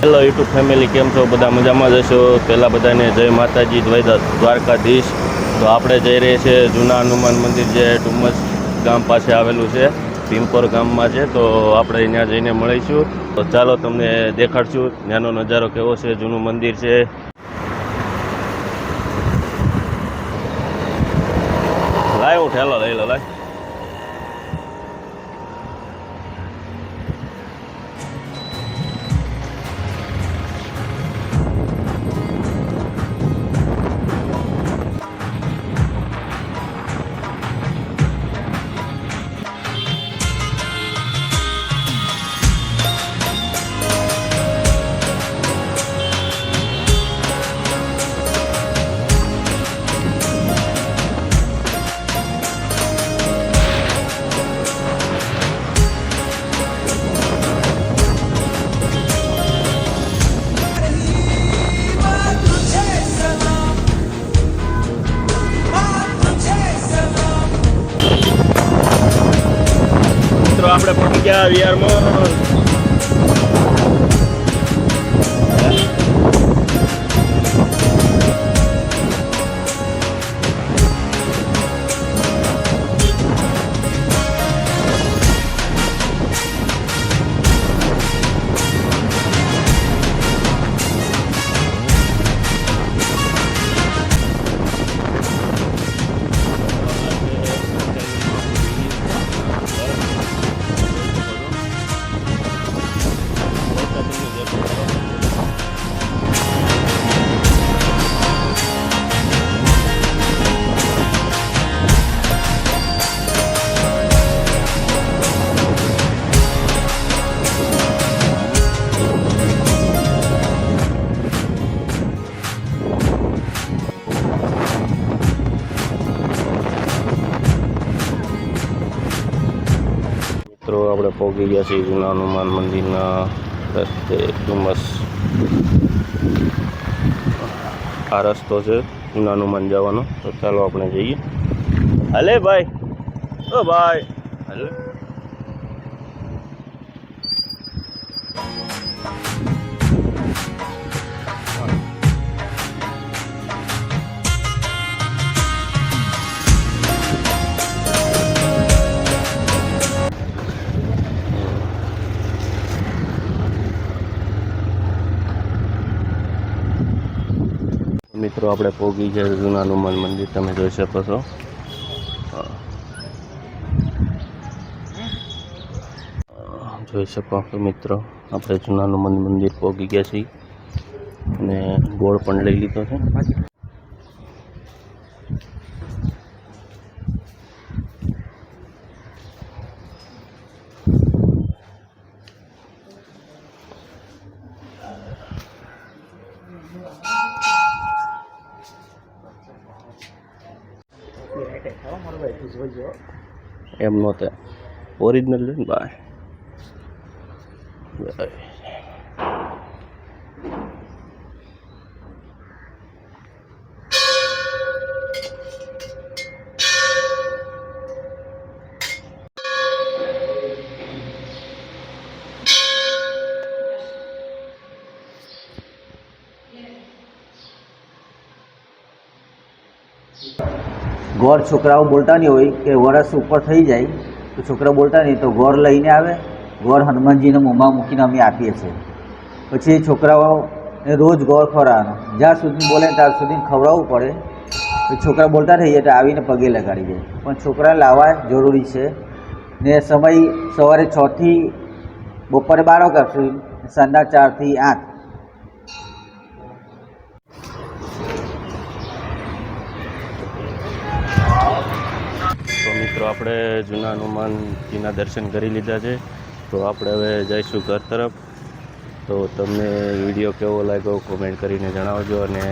Hello YouTube family, કેમ છો? બધા મજામાં જ હશો. પહેલાં બધાને જય માતાજી, જય દ્વારકાધીશ. તો આપણે જઈ રહીએ છીએ જૂના હનુમાન મંદિર, જે ડુમસ ગામ પાસે આવેલું છે, ભીમપોર ગામમાં છે. તો આપણે ત્યાં જઈને મળીશું. તો ચાલો તમને દેખાડશું ત્યાંનો નજારો કેવો છે. જૂનું મંદિર છે. લાય હું ઠેલો લઈ લો, લાય. આપણે પહોંચી ગયા વિહારમાં. મિત્રો આપણે પહોંચી ગયા છીએ જૂના હનુમાન મંદિરના રસ્તે ડુમસ. આ રસ્તો છે જૂના હનુમાન જવાનો. તો ચાલો આપણે જઈએ. હાલે ભાઈ, ઓ ભાઈ, હાલે. મિત્રો આપણે પહોંચી ગયા જૂના હનુમાન મંદિર, તમે જોઈ શકો છો. જોઈ શકો છો મિત્રો, આપણે જૂના હનુમાન મંદિર પહોંચી ગયા છીએ અને ગોળ પણ લઈ લીધો છે. એમ નહોતે ઓરિજિનલ છે ને ભાઈ. ગોળ છોકરાઓ બોલતા નહીં હોય કે વરસ ઉપર થઈ જાય તો છોકરા બોલતા નહીં, તો ગોળ લઈને આવે. ગોળ હનુમાનજીને મોંમાં મૂકીને અમે આપીએ છીએ. પછી છોકરાઓને રોજ ગોળ ખવડાવવાનો. જ્યાં સુધી બોલે ત્યાં સુધી ખવડાવવું પડે. તો છોકરા બોલતા થઈ જાય તો આવીને પગે લગાડી જાય. પણ છોકરા લાવવા જરૂરી છે. ને સમય સવારે 6 થી બપોરે 12 વાગ્યા સુધી, સાંજના 4 થી 8. મિત્રો આપણે જૂના હનુમાનજીના દર્શન કરી લીધા છે. તો આપણે હવે જઈશું ઘર તરફ. તો તમને વિડીયો કેવો લાગ્યો કોમેન્ટ કરીને જણાવજો. અને